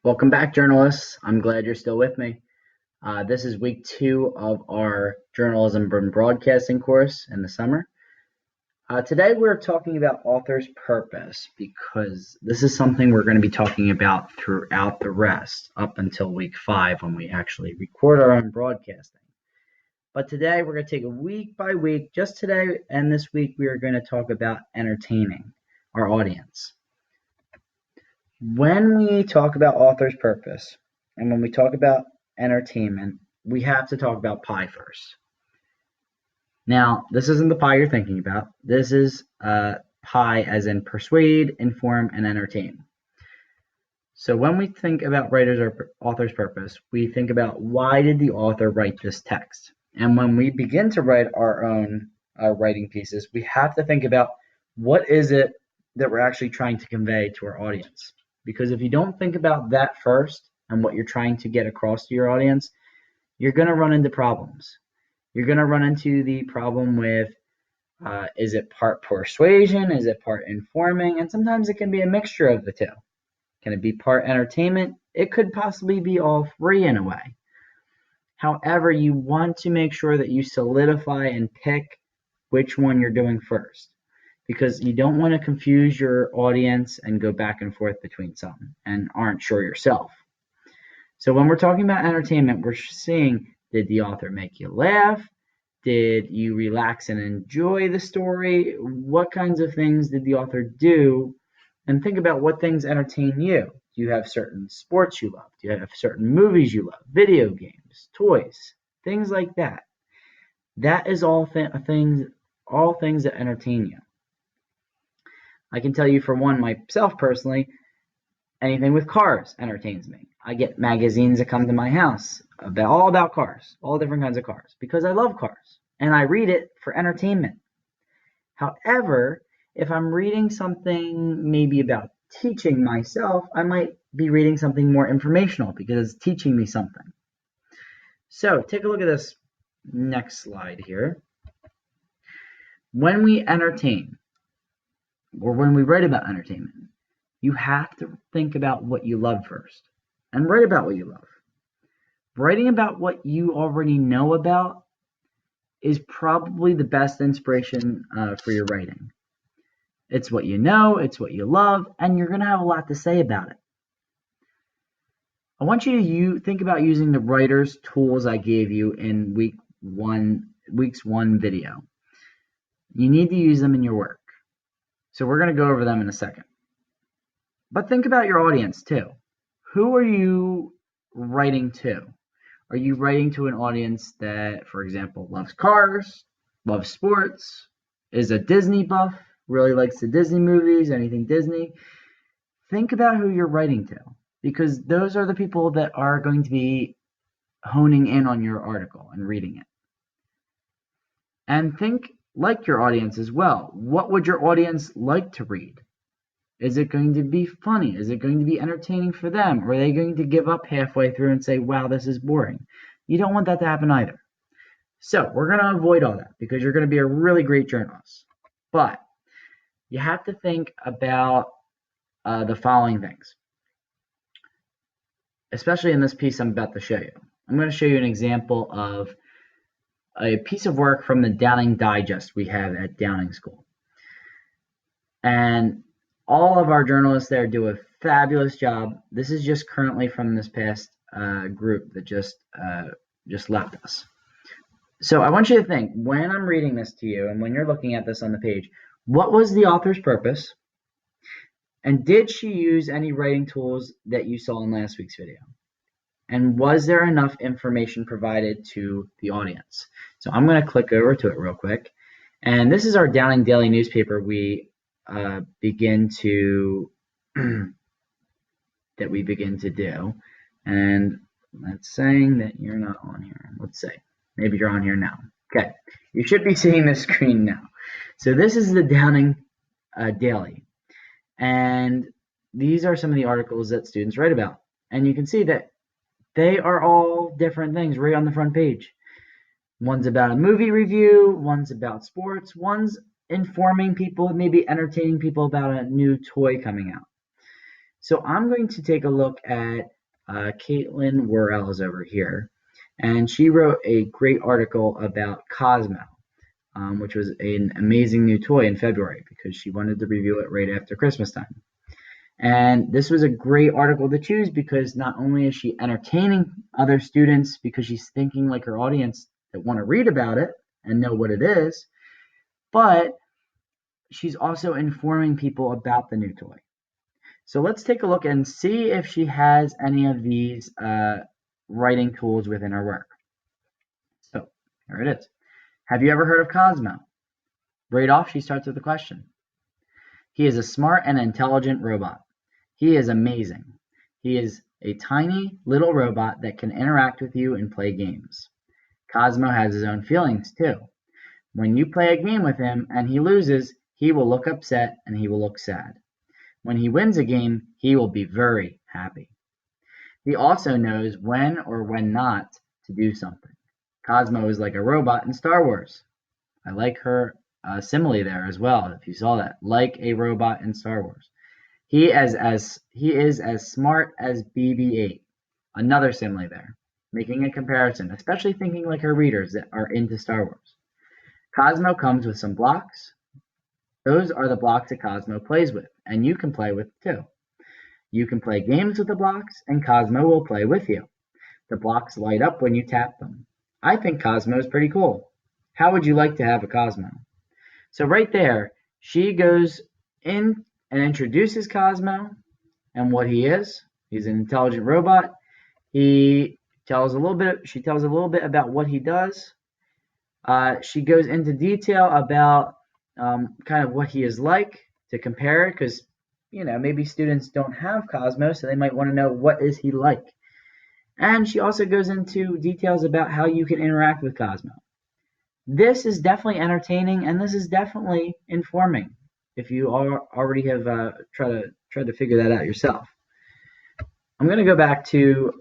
Welcome back, journalists. I'm glad you're still with me. This is week 2 of our journalism and broadcasting course in the summer. Today we're talking about author's purpose because this is something we're going to be talking about throughout the rest up until week 5 when we actually record our own broadcasting. But today we're going to take it week by week. Just today and this week we are going to talk about entertaining our audience. When we talk about author's purpose and when we talk about entertainment, we have to talk about pie first. Now, this isn't the pie you're thinking about. This is pie as in persuade, inform, and entertain. So when we think about writer's or author's purpose, we think about why did the author write this text? And when we begin to write our own writing pieces, we have to think about what is it that we're actually trying to convey to our audience. Because if you don't think about that first and what you're trying to get across to your audience, you're going to run into problems. You're going to run into the problem with is it part persuasion? Is it part informing? And sometimes it can be a mixture of the two. Can it be part entertainment? It could possibly be all three in a way. However, you want to make sure that you solidify and pick which one you're doing first, because you don't want to confuse your audience and go back and forth between some and aren't sure yourself. So when we're talking about entertainment, we're seeing, did the author make you laugh? Did you relax and enjoy the story? What kinds of things did the author do? And think about what things entertain you. Do you have certain sports you love? Do you have certain movies you love? Video games, toys, things like that. That is all things that entertain you. I can tell you for one, myself personally, anything with cars entertains me. I get magazines that come to my house all about cars, all different kinds of cars, because I love cars and I read it for entertainment. However, if I'm reading something maybe about teaching myself, I might be reading something more informational because it's teaching me something. So take a look at this next slide here. When we entertain, or when we write about entertainment, you have to think about what you love first and write about what you love. Writing about what you already know about is probably the best inspiration for your writing. It's what you know, it's what you love, and you're going to have a lot to say about it. I want you to think about using the writer's tools I gave you in week's one video. You need to use them in your work. So we're going to go over them in a second. But think about your audience too. Who are you writing to? Are you writing to an audience that, for example, loves cars, loves sports, is a Disney buff, really likes the Disney movies, anything Disney? Think about who you're writing to, because those are the people that are going to be honing in on your article and reading it. And think like your audience as well. What would your audience like to read? Is it going to be funny? Is it going to be entertaining for them? Or are they going to give up halfway through and say, wow, this is boring? You don't want that to happen either. So we're going to avoid all that because you're going to be a really great journalist. But you have to think about the following things, especially in this piece I'm about to show you. I'm going to show you an example of a piece of work from the Downing Digest we have at Downing School. And all of our journalists there do a fabulous job. This is just currently from this past group that just left us. So I want you to think, when I'm reading this to you and when you're looking at this on the page, what was the author's purpose? And did she use any writing tools that you saw in last week's video? And was there enough information provided to the audience? So I'm going to click over to it real quick. And this is our Downing Daily newspaper we begin to do. And that's saying that you're not on here. Let's say maybe you're on here now. Okay, you should be seeing the screen now. So this is the Downing Daily, and these are some of the articles that students write about. And you can see that they are all different things right on the front page. One's about a movie review, one's about sports, one's informing people, maybe entertaining people about a new toy coming out. So I'm going to take a look at Caitlin Worrells over here, and she wrote a great article about Cosmo, which was an amazing new toy in February because she wanted to review it right after Christmas time. And this was a great article to choose because not only is she entertaining other students because she's thinking like her audience that want to read about it and know what it is, but she's also informing people about the new toy. So let's take a look and see if she has any of these writing tools within her work. So here it is. Have you ever heard of Cosmo? Right off, she starts with a question. He is a smart and intelligent robot. He is amazing. He is a tiny little robot that can interact with you and play games. Cosmo has his own feelings too. When you play a game with him and he loses, he will look upset and he will look sad. When he wins a game, he will be very happy. He also knows when or when not to do something. Cosmo is like a robot in Star Wars. I like her simile there as well, if you saw that. Like a robot in Star Wars. He is as smart as BB-8. Another simile there, making a comparison, especially thinking like her readers that are into Star Wars. Cosmo comes with some blocks. Those are the blocks that Cosmo plays with, and you can play with too. You can play games with the blocks, and Cosmo will play with you. The blocks light up when you tap them. I think Cosmo is pretty cool. How would you like to have a Cosmo? So right there, she goes in and introduces Cosmo and what he is. He's an intelligent robot. She tells a little bit about what he does. She goes into detail about kind of what he is like to compare it because maybe students don't have Cosmo, so they might want to know what is he like. And she also goes into details about how you can interact with Cosmo. This is definitely entertaining, and this is definitely informing if you already have tried to figure that out yourself. I'm going to go back to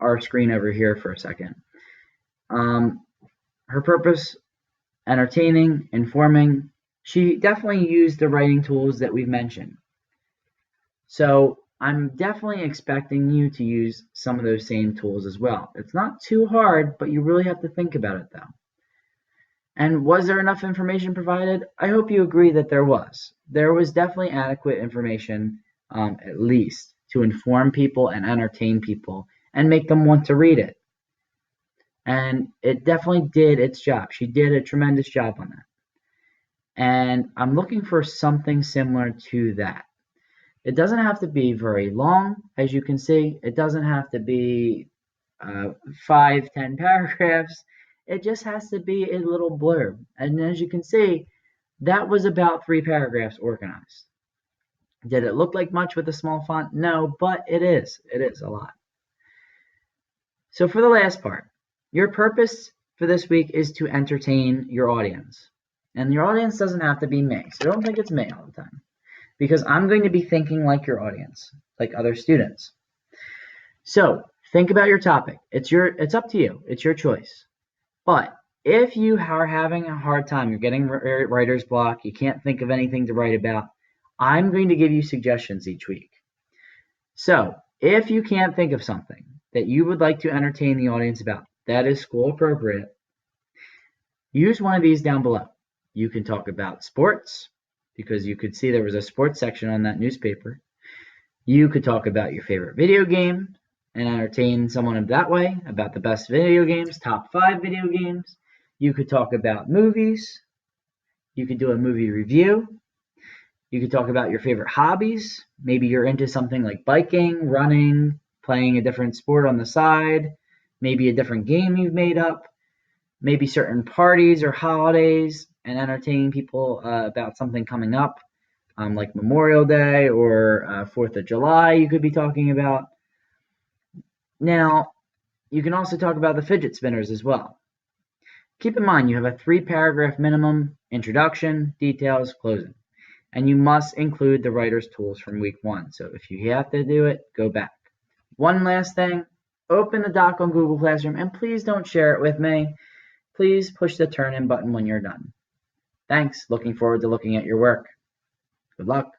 our screen over here for a second. Her purpose, entertaining, informing. She definitely used the writing tools that we've mentioned. So I'm definitely expecting you to use some of those same tools as well. It's not too hard, but you really have to think about it though. And was there enough information provided? I hope you agree that there was. There was definitely adequate information, at least, to inform people and entertain people and make them want to read it. And it definitely did its job. She did a tremendous job on that. And I'm looking for something similar to that. It doesn't have to be very long, as you can see. It doesn't have to be 5-10 paragraphs. It just has to be a little blurb. And as you can see, that was about 3 paragraphs organized. Did it look like much with a small font? No, but it is. It is a lot. So for the last part, your purpose for this week is to entertain your audience. And your audience doesn't have to be me. So don't think it's me all the time. Because I'm going to be thinking like your audience, like other students. So think about your topic. It's up to you. It's your choice. But if you are having a hard time, you're getting writer's block, you can't think of anything to write about, I'm going to give you suggestions each week. So if you can't think of something that you would like to entertain the audience about that is school appropriate, use one of these down below. You can talk about sports, because you could see there was a sports section on that newspaper. You could talk about your favorite video game and entertain someone that way, about the best video games, top 5 video games. You could talk about movies. You could do a movie review. You could talk about your favorite hobbies. Maybe you're into something like biking, running, playing a different sport on the side, maybe a different game you've made up, maybe certain parties or holidays, and entertaining people about something coming up, like Memorial Day or 4th of July you could be talking about. Now, you can also talk about the fidget spinners as well. Keep in mind you have a 3-paragraph minimum, introduction, details, closing. And you must include the writer's tools from week 1. So if you have to do it, go back. One last thing, open the doc on Google Classroom and please don't share it with me. Please push the turn in button when you're done. Thanks. Looking forward to looking at your work. Good luck.